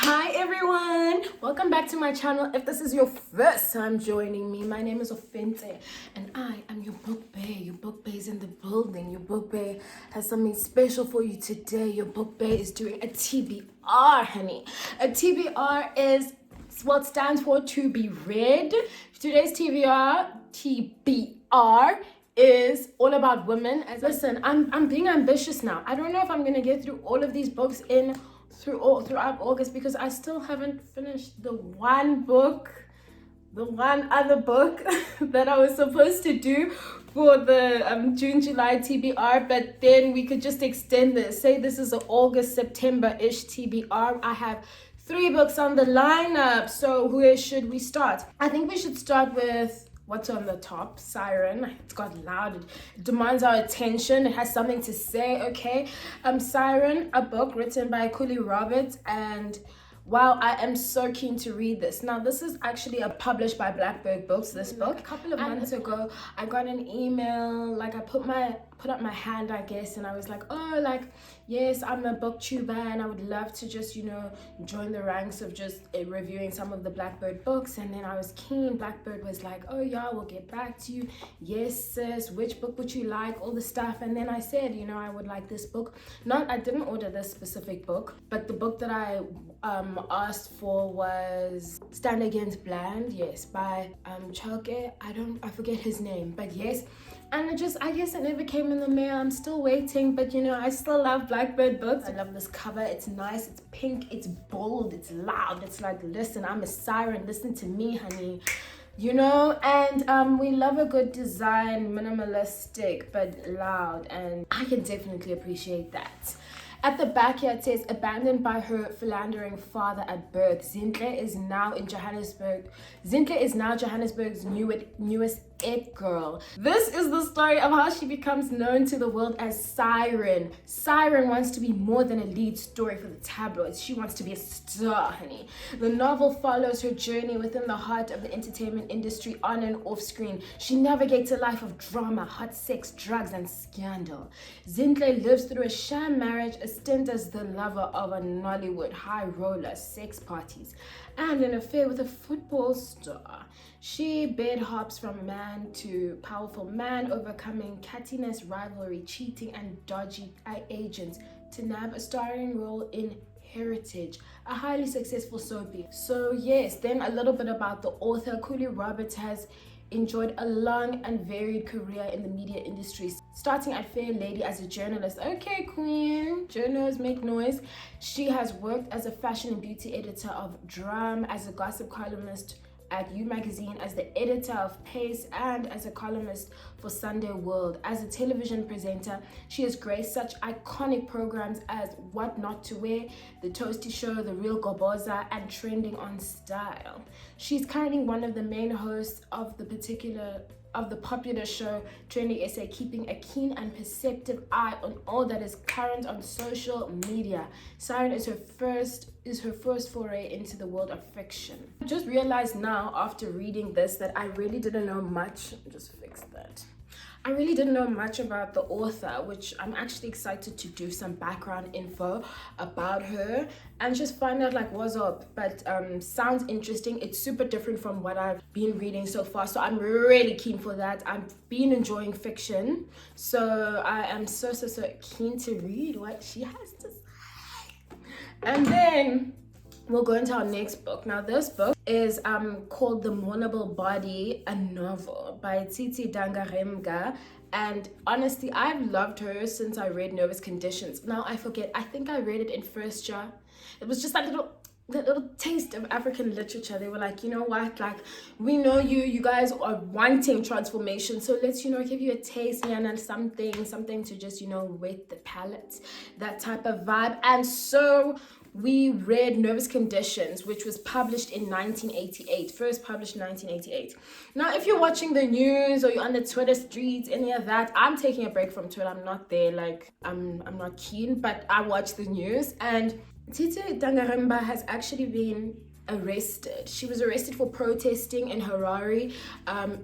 Hi everyone, welcome back to my channel. If this is your first time joining me, my name is Ofente and I am your book bae. Your book bae is in the building. Your book bae has something special for you today. Your book bae is doing a TBR, honey. A TBR is what stands for to be read. Today's TBR is all about women. Listen, I'm being ambitious now. I don't know if I'm gonna get through all of these books throughout August because I still haven't finished the one other book that I was supposed to do for the June-July TBR, but then we could just extend this. Say this is an August-September-ish TBR. I have 3 books on the lineup, so where should we start? I think we should start with what's on the top, Siren. It's got loud, it demands our attention, it has something to say, okay? Siren, a book written by Cooley Roberts, and wow, I am so keen to read this. Now, this is actually published by Blackbird Books, this book. A couple of months ago, I got an email, like I put up my hand, I guess, and I was like, oh, like, yes, I'm a booktuber and I would love to just, join the ranks of just reviewing some of the Blackbird books. And then I was keen. Blackbird was like, oh yeah, we'll get back to you. Yes, sis, which book would you like? All the stuff. And then I said, I would like this book. I didn't order this specific book, but the book that I asked for was Stand Against Bland, yes, by Chalke. I forget his name, but yes. And I guess it never came in the mail. I'm still waiting, but I still love Blackbird Books. I love this cover. It's nice, it's pink, it's bold, it's loud. It's like, listen, I'm a siren, listen to me, honey. And we love a good design, minimalistic, but loud, and I can definitely appreciate that. At the back here, it says, abandoned by her philandering father at birth, Zintle is now Johannesburg's newest it girl. This is the story of how she becomes known to the world as Siren. Siren wants to be more than a lead story for the tabloids. She wants to be a star, honey. The novel follows her journey within the heart of the entertainment industry on and off screen. She navigates a life of drama, hot sex, drugs, and scandal. Zintle lives through a sham marriage, a stint as the lover of a Nollywood high roller, sex parties, and an affair with a football star. She bed hops from man to powerful man, overcoming cattiness, rivalry, cheating, and dodgy agents to nab a starring role in Heritage, a highly successful soapie. So yes, then a little bit about the author. Cooley Roberts has enjoyed a long and varied career in the media industry, starting at Fair Lady as a journalist. Okay, queen, journalists make noise. She has worked as a fashion and beauty editor of Drum, as a gossip columnist at You Magazine, as the editor of Pace, and as a columnist for Sunday World. As a television presenter, she has graced such iconic programs as What Not to Wear, The Toasty Show, The Real Goboza, and Trending on Style. She's currently one of the main hosts of the popular show Trending SA, keeping a keen and perceptive eye on all that is current on social media. Siren is her first foray into the world of fiction. I just realized now after reading this that I really didn't know much. Just fix that. I really didn't know much about the author, which I'm actually excited to do some background info about her and just find out like what's up. But sounds interesting. It's super different from what I've been reading so far, so I'm really keen for that. I've been enjoying fiction, so I am so keen to read what she has to say. And then we'll go into our next book. Now, this book is called The Mournable Body, a novel by Titi Dangaremga. And honestly, I've loved her since I read Nervous Conditions. Now, I forget, I think I read it in first year. It was just that little taste of African literature. They were like, you know what, like, we know you guys are wanting transformation, so let's give you a taste and something to just wet the palate, that type of vibe. And so we read Nervous Conditions, which was published in 1988, first published in 1988. Now, if you're watching the news or you're on the Twitter streets, any of that, I'm taking a break from Twitter. I'm not there, like, I'm not keen, but I watch the news. And Titi Dangaremba has actually been arrested. She was arrested for protesting in Harare,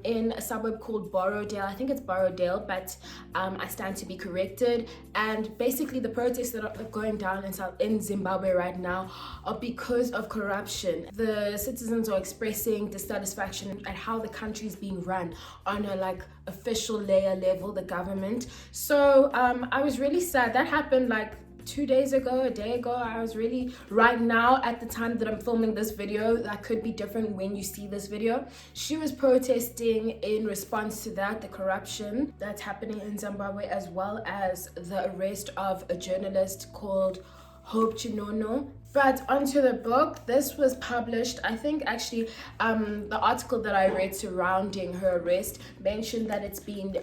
in a suburb called Borrowdale. I think it's Borrowdale, but I stand to be corrected. And basically the protests that are going down in Zimbabwe right now are because of corruption. The citizens are expressing dissatisfaction at how the country is being run on a like official layer level, the government. So I was really sad. That happened like 2 days ago, a day ago. I was really, right now at the time that I'm filming this video, that could be different when you see this video. She was protesting in response to that, the corruption that's happening in Zimbabwe, as well as the arrest of a journalist called Hope Chinono. But onto the book. This was published, I think actually the article that I read surrounding her arrest mentioned that it's been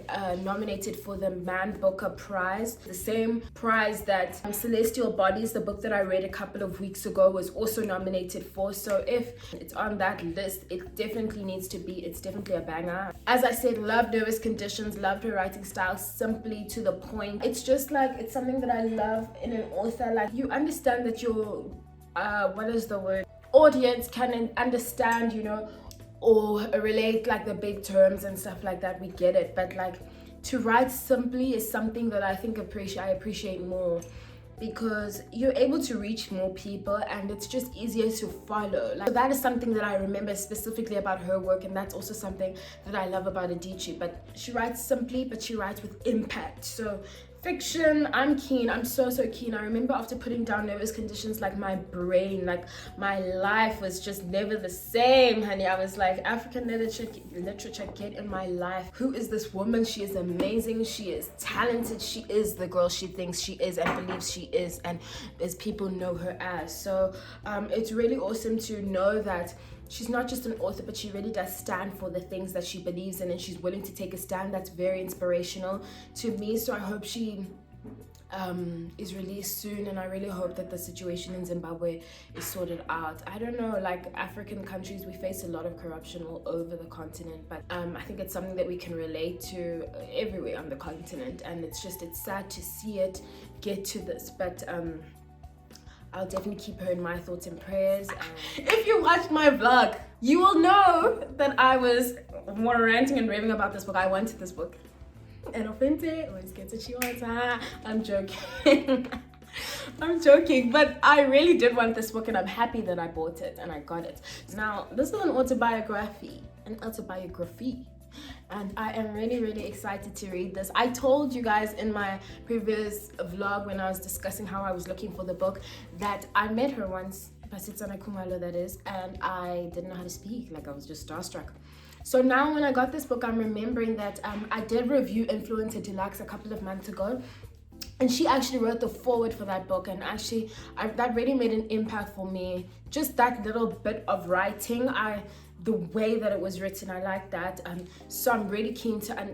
nominated for the Man Booker Prize, the same prize that Celestial Bodies, the book that I read a couple of weeks ago, was also nominated for. So if it's on that list, it definitely needs to be. It's definitely a banger. As I said, loved Nervous Conditions, loved her writing style, simply to the point. It's just like, it's something that I love in an author. Like, you understand that your what is the word, audience can understand, you know, or relate like the big terms and stuff like that. We get it, but like to write simply is something that I think I appreciate more, because you're able to reach more people and it's just easier to follow. Like, that is something that I remember specifically about her work, and that's also something that I love about Adichie. But she writes simply, but she writes with impact. So fiction, I'm keen. I'm so keen. I remember after putting down Nervous Conditions, like my brain, like my life was just never the same, honey. I was like, African literature, get in my life. Who is this woman? She is amazing. She is talented. She is the girl she thinks she is and believes she is, and as people know her as. So it's really awesome to know that she's not just an author, but she really does stand for the things that she believes in, and she's willing to take a stand. That's very inspirational to me. So I hope she is released soon, and I really hope that the situation in Zimbabwe is sorted out. I don't know, like African countries, we face a lot of corruption all over the continent, but I think it's something that we can relate to everywhere on the continent, and it's sad to see it get to this. But I'll definitely keep her in my thoughts and prayers. If you watched my vlog, you will know that I was more ranting and raving about this book. I wanted this book. I'm joking. I'm joking, but I really did want this book, and I'm happy that I bought it and I got it. Now, this is an autobiography. And I am really excited to read this. I told you guys in my previous vlog when I was discussing how I was looking for the book that I met her once, Basitsana Kumalo that is, and I didn't know how to speak. Like, I was just starstruck. So now when I got this book, I'm remembering that I did review Influencer Deluxe a couple of months ago, and she actually wrote the foreword for that book, and actually that really made an impact for me. Just that little bit of writing, the way that it was written, I like that. So I'm really keen to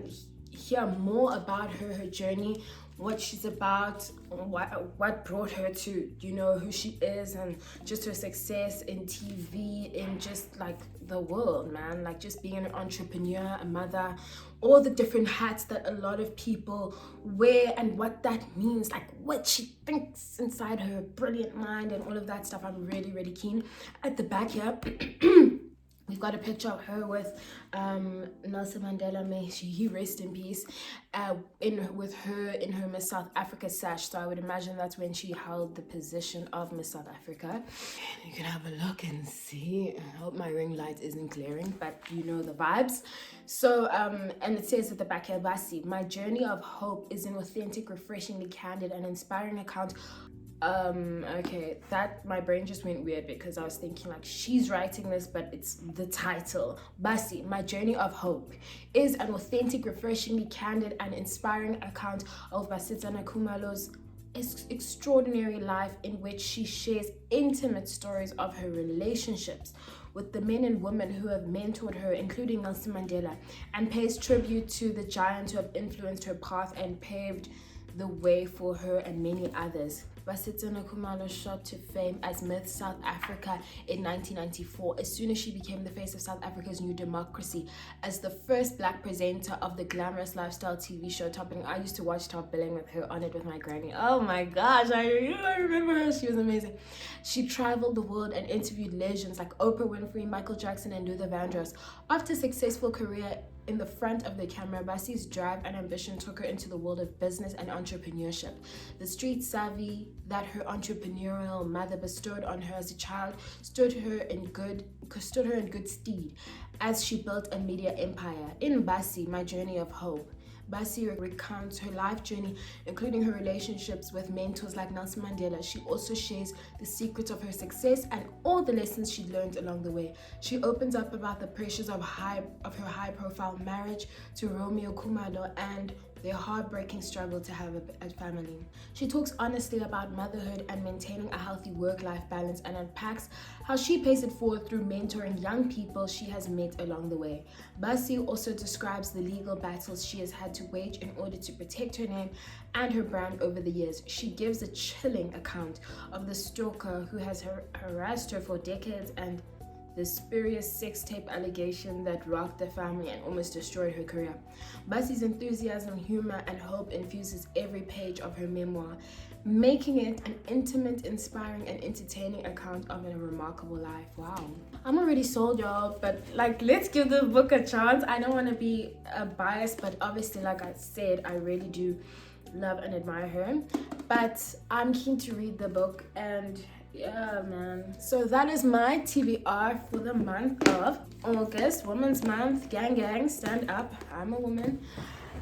hear more about her journey, what she's about, what brought her to, you know, who she is, and just her success in TV, in just like the world, man. Like, just being an entrepreneur, a mother, all the different hats that a lot of people wear, and what that means, like what she thinks inside her brilliant mind and all of that stuff. I'm really keen. At the back here we've got a picture of her with Nelson Mandela, may he rest in peace, with her in her Miss South Africa sash. So I would imagine that's when she held the position of Miss South Africa. You can have a look and see. I hope my ring light isn't glaring, but you know the vibes. So and it says at the back here, Basi, my journey of hope is an authentic, refreshingly candid and inspiring account. Okay, that my brain just went weird, because I was thinking like she's writing this, but it's the title. Basi, my journey of hope is an authentic, refreshingly candid and inspiring account of Basitsana Kumalo's extraordinary life, in which she shares intimate stories of her relationships with the men and women who have mentored her, including Nelson Mandela, and pays tribute to the giants who have influenced her path and paved the way for her and many others. Basitsana Khumalo shot to fame as Miss South Africa in 1994 as soon as she became the face of South Africa's new democracy as the first black presenter of the glamorous lifestyle TV show Topping. I used to watch Top Billing with her on it with my granny. Oh my gosh, I remember her. She was amazing. She traveled the world and interviewed legends like Oprah Winfrey, Michael Jackson, and Luther Vandross. After a successful career in the front of the camera, Basi's drive and ambition took her into the world of business and entrepreneurship. The street savvy that her entrepreneurial mother bestowed on her as a child stood her in good stead as she built a media empire. In Basi, My Journey of Hope, Basi recounts her life journey, including her relationships with mentors like Nelson Mandela. She also shares the secrets of her success and all the lessons she learned along the way. She opens up about the pressures of her high-profile marriage to Romeo Khumalo and their heartbreaking struggle to have a family. She talks honestly about motherhood and maintaining a healthy work-life balance and unpacks how she pays it forward through mentoring young people she has met along the way. Basi also describes the legal battles she has had to wage in order to protect her name and her brand over the years. She gives a chilling account of the stalker who has harassed her for decades and the spurious sex tape allegation that rocked the family and almost destroyed her career. Basi's enthusiasm, humor, and hope infuses every page of her memoir, making it an intimate, inspiring, and entertaining account of a remarkable life. Wow. I'm already sold, y'all, but let's give the book a chance. I don't want to be biased, but obviously, like I said, I really do love and admire her. But I'm keen to read the book, and yeah, man. So that is my TBR for the month of August, Women's Month. Gang, gang, stand up. I'm a woman.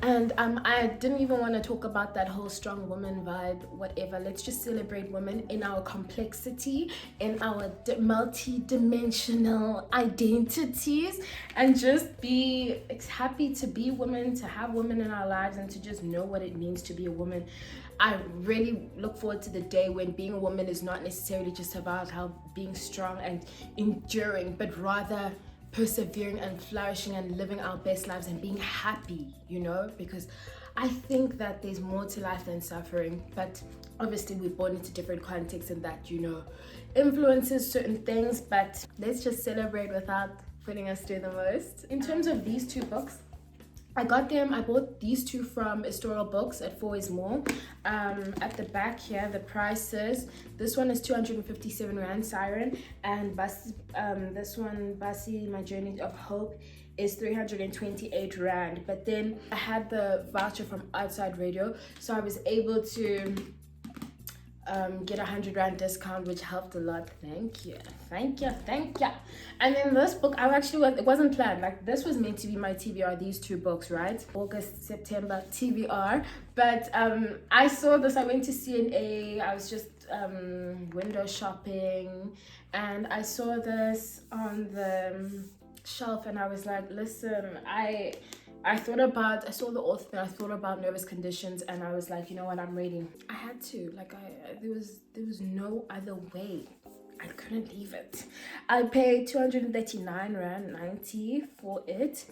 And I didn't even want to talk about that whole strong woman vibe, whatever. Let's just celebrate women in our complexity, in our multi-dimensional identities, and just be happy to be women, to have women in our lives, and to just know what it means to be a woman. I really look forward to the day when being a woman is not necessarily just about how being strong and enduring, but rather persevering and flourishing and living our best lives and being happy, because I think that there's more to life than suffering. But obviously we're born into different contexts and that, influences certain things, but let's just celebrate without putting us through the most. In terms of these two books, I bought these two from Estoral Books at Four Ways Mall. At the back here, the prices. This one is 257 Rand, Siren, and this one, Basi, My Journey of Hope, is 328 Rand. But then I had the voucher from Outside Radio, so I was able to get 100 Rand discount, which helped a lot. Thank you. And then this book, it wasn't planned. This was meant to be my TBR, these two books, right? August, September TBR. But I saw this, I went to CNA, I was just window shopping, and I saw this on the shelf, and I was like, listen, I saw the author, and I thought about nervous conditions, and I was like, you know what, I'm ready. I had to, there was no other way. I couldn't leave it. I paid 239 Rand 90 for it.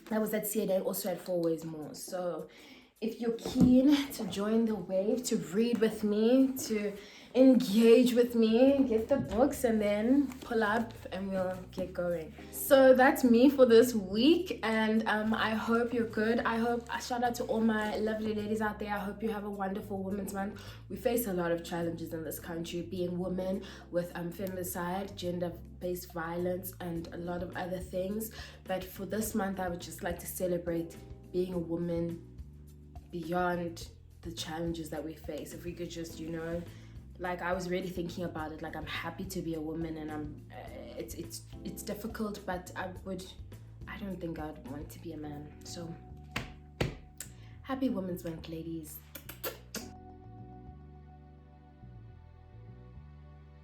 That was at CNA, also at Four Ways Mall. So if you're keen to join the wave, to read with me, to engage with me, get the books and then pull up and we'll get going. So that's me for this week, and I hope you're good. Shout out to all my lovely ladies out there. I hope you have a wonderful Women's Month. We face a lot of challenges in this country, being women, with femicide, gender-based violence, and a lot of other things. But for this month, I would just like to celebrate being a woman beyond the challenges that we face. If we could just, I was really thinking about it. I'm happy to be a woman, and it's difficult, but I don't think I'd want to be a man. So happy Women's Month, ladies.